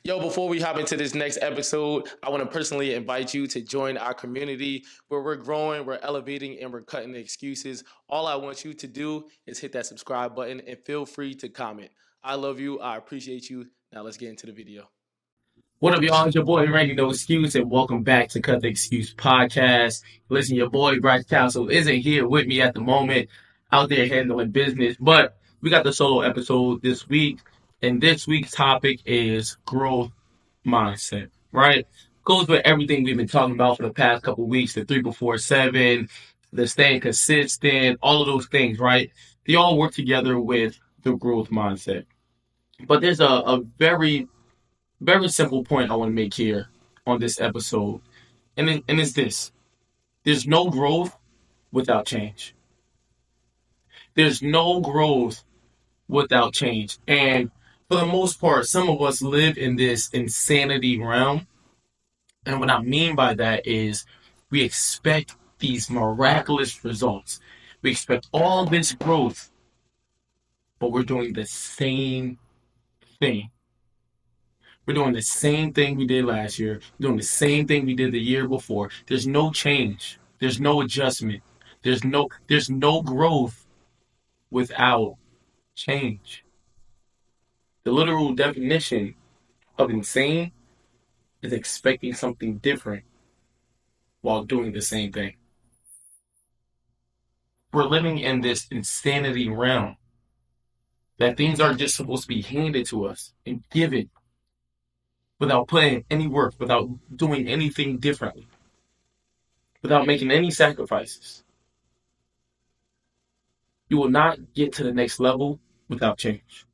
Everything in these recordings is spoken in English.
Yo, before we hop into this next episode, I want to personally invite you to join our community where we're growing, we're elevating, and we're cutting the excuses. All I want you to do is hit that subscribe button and feel free to comment. I love you. I appreciate you. Now let's get into the video. What up, y'all? It's your boy RandyNoExcuse, and welcome back to Cut the Excuse podcast. Listen, your boy Bryce Council isn't here with me at the moment, out there handling business, but we got the solo episode this week, and this week's topic is growth mindset, right? Goes with everything we've been talking about for the past couple of weeks, the 3 before 7, the staying consistent, all of those things, right? They all work together with the growth mindset. But there's a very simple point I want to make here on this episode, and it's this: there's no growth without change. There's no growth without change, and for the most part, some of us live in this insanity realm. And what I mean by that is, we expect these miraculous results. We expect all this growth, but we're doing the same thing. We're doing the same thing we did last year. We're doing the same thing we did the year before. There's no change. There's no adjustment. There's no growth without change. The literal definition of insane is expecting something different while doing the same thing. We're living in this insanity realm that things are just supposed to be handed to us and given without putting any work, without doing anything differently, without making any sacrifices. You will not get to the next level without change.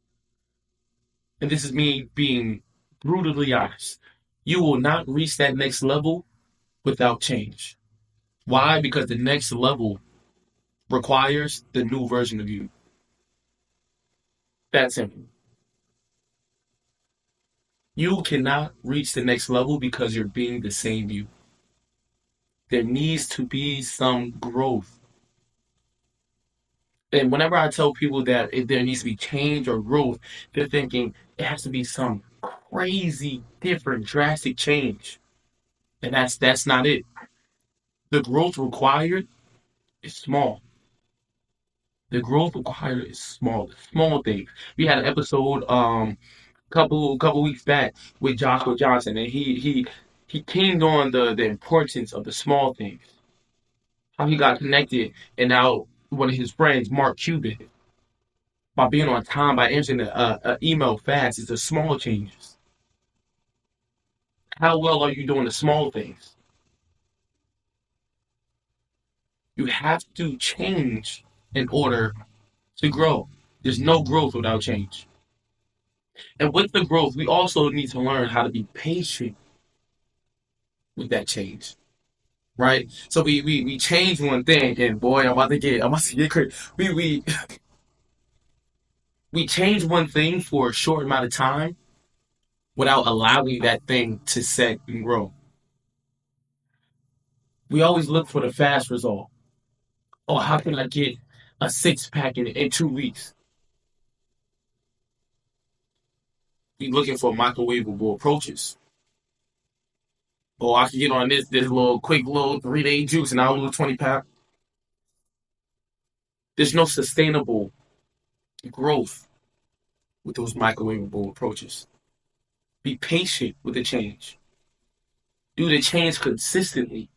And this is me being brutally honest. You will not reach that next level without change. Why? Because the next level requires the new version of you. That's simple. You cannot reach the next level because you're being the same you. There needs to be some growth. And whenever I tell people that if there needs to be change or growth, they're thinking it has to be some crazy, different, drastic change. And that's not it. The growth required is small. The growth required is small things. We had an episode couple weeks back with Joshua Johnson, and he keened on the importance of the small things. How he got connected, and now one of his friends, Mark Cuban, by being on time, by answering the email fast, it's the small changes. How well are you doing the small things? You have to change in order to grow. There's no growth without change. And with the growth, we also need to learn how to be patient with that change. Right? So we change one thing, and boy, I'm about to get crazy. We change one thing for a short amount of time without allowing that thing to set and grow. We always look for the fast result. Oh, how can I get a six-pack in 2 weeks? We looking for microwavable approaches. Oh, I can get on this little quick little 3-day juice and I'll lose 20 pounds. There's no sustainable growth with those microwavable approaches. Be patient with the change. Do the change consistently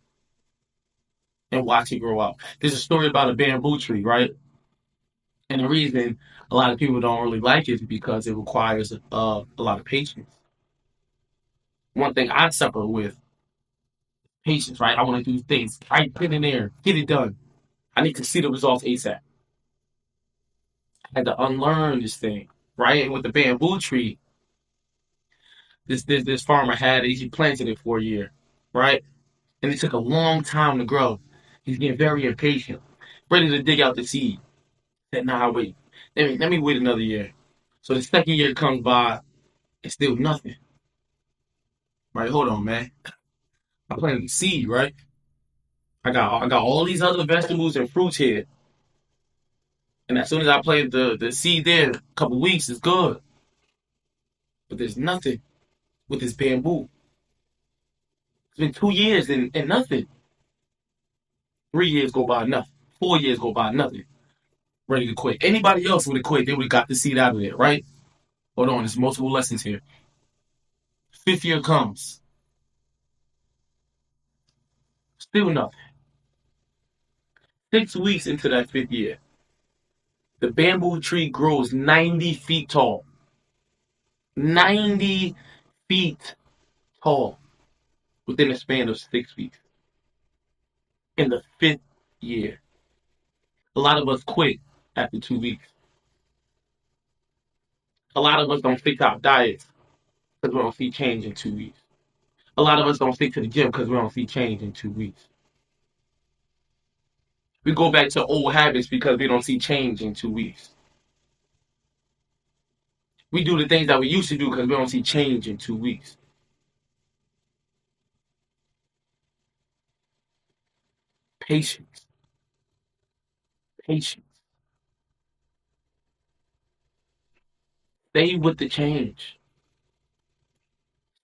and watch it grow out. There's a story about a bamboo tree, right? And the reason a lot of people don't really like it is because it requires a lot of patience. One thing I suffer with patience, right? I want to do things right then and there, get it done. I need to see the results ASAP. I had to unlearn this thing, right? And with the bamboo tree, this farmer had it. He planted it for a year, right? And it took a long time to grow. He's getting very impatient, ready to dig out the seed. Said, nah, wait. Let me wait another year. So the second year comes by, and still nothing. Right? Hold on, man. I planted the seed, right? I got all these other vegetables and fruits here. And as soon as I plant the seed there, a couple weeks is good. But there's nothing. with this bamboo. It's been 2 years and nothing. 3 years go by, nothing. 4 years go by, nothing. Ready to quit. Anybody else would have quit. They would have got the seed out of there, right? Hold on, there's multiple lessons here. Fifth year comes. Still nothing. 6 weeks into that fifth year, the bamboo tree grows 90 feet tall. 90 feet tall within a span of 6 weeks. In the fifth year. A lot of us quit after 2 weeks. A lot of us don't stick to our diets because we don't see change in 2 weeks. A lot of us don't stick to the gym because we don't see change in 2 weeks. We go back to old habits because we don't see change in 2 weeks. We do the things that we used to do because we don't see change in 2 weeks. Patience. Patience. Stay with the change.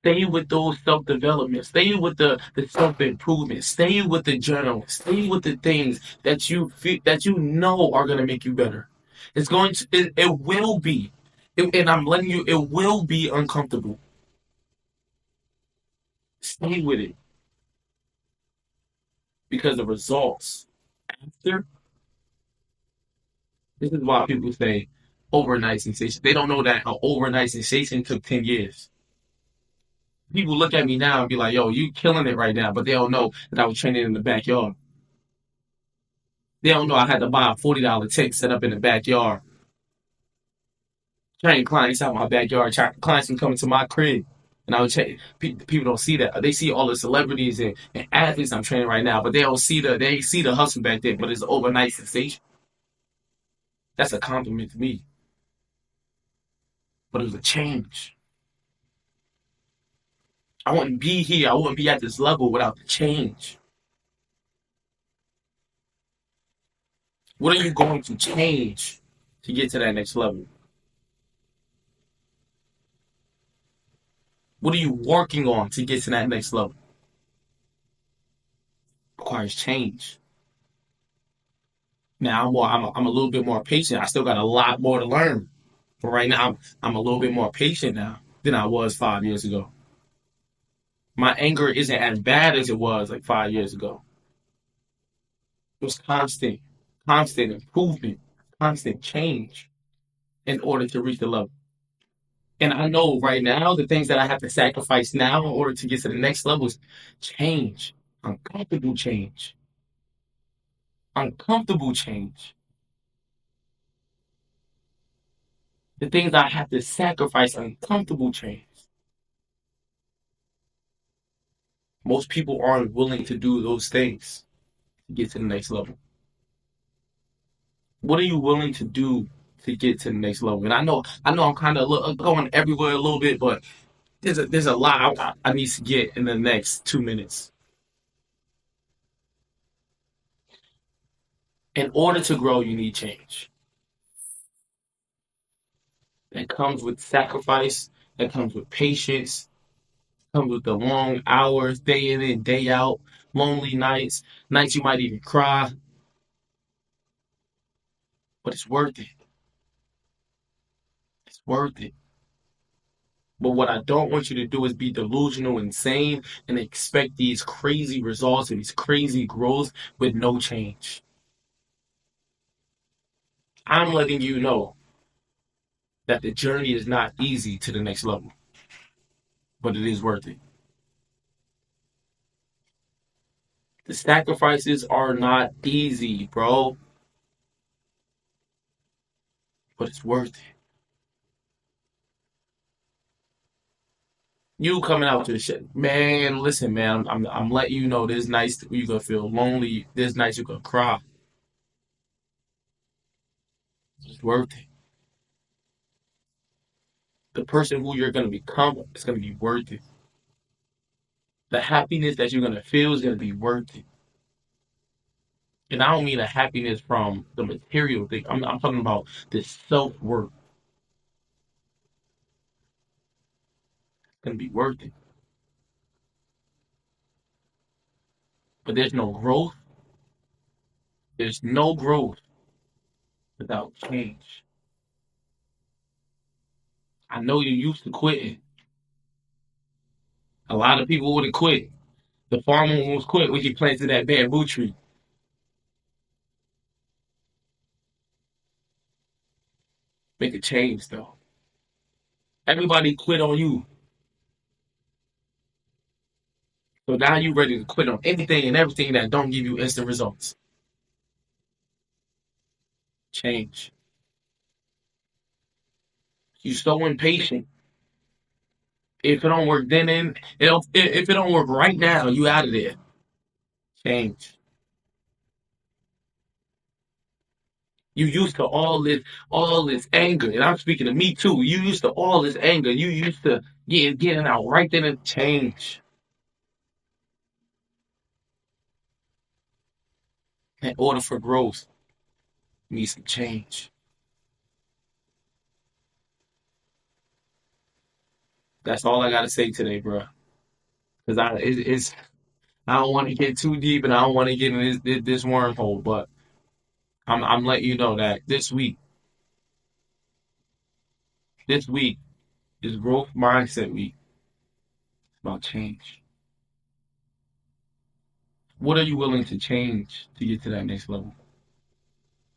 Stay with those self-development. Stay with the self-improvement. Stay with the journal. Stay with the things that you feel, that you know are going to make you better. It's going to, it will be. And I'm letting you, it will be uncomfortable. Stay with it because the results after, this is why people say overnight sensation. They don't know that an overnight sensation took 10 years. People look at me now and be like, yo, you killing it right now, but they don't know that I was training in the backyard. They don't know I had to buy a $40 tent set up in the backyard. Train clients out my backyard. Clients can come into my crib. And I would check. People don't see that. They see all the celebrities and athletes I'm training right now, but they see the hustle back there. But it's an overnight sensation. That's a compliment to me. But it was a change. I wouldn't be here. I wouldn't be at this level without the change. What are you going to change to get to that next level? What are you working on to get to that next level? Requires change. Now I'm a little bit more patient. I still got a lot more to learn. But right now I'm a little bit more patient now than I was 5 years ago. My anger isn't as bad as it was like 5 years ago. It was constant improvement, constant change in order to reach the level. And I know right now the things that I have to sacrifice now in order to get to the next level is change, uncomfortable change, uncomfortable change. The things I have to sacrifice, uncomfortable change. Most people aren't willing to do those things to get to the next level. What are you willing to do to get to the next level? And I know I'm kind of going everywhere a little bit, but there's a lot I need to get in the next 2 minutes. In order to grow, you need change. That comes with sacrifice. That comes with patience. Comes with the long hours, day in and day out, lonely nights, nights you might even cry, but it's worth it. It's worth it. But what I don't want you to do is be delusional, insane, and expect these crazy results and these crazy growth with no change. I'm letting you know that the journey is not easy to the next level, but it is worth it. The sacrifices are not easy, bro, but it's worth it. You coming out to the shit, man. Listen, man. I'm letting you know. There's nights you gonna feel lonely. There's nights you gonna cry. It's worth it. The person who you're gonna become is gonna be worth it. The happiness that you're gonna feel is gonna be worth it. And I don't mean a happiness from the material thing. I'm talking about the self worth. going to be worth it. But there's no growth. There's no growth without change. I know you're used to quitting. A lot of people would have quit. The farmer almost quit when he planted that bamboo tree. Make a change, though. Everybody quit on you. So now you're ready to quit on anything and everything that don't give you instant results. Change. You're so impatient. If it don't work if it don't work right now, you out of there. Change. You used to all this anger, and I'm speaking to me too. You used to all this anger. You used to getting out right then and change. In order for growth, you need some change. That's all I gotta say today, bro. Because I don't want to get too deep, and I don't want to get in this wormhole. But I'm letting you know that this week is growth mindset week. It's about change. What are you willing to change to get to that next level?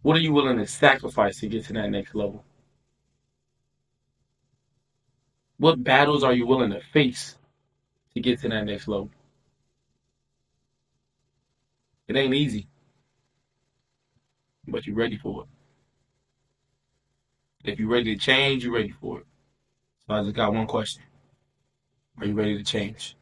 What are you willing to sacrifice to get to that next level? What battles are you willing to face to get to that next level? It ain't easy, but you're ready for it. If you're ready to change, you're ready for it. So I just got one question. Are you ready to change?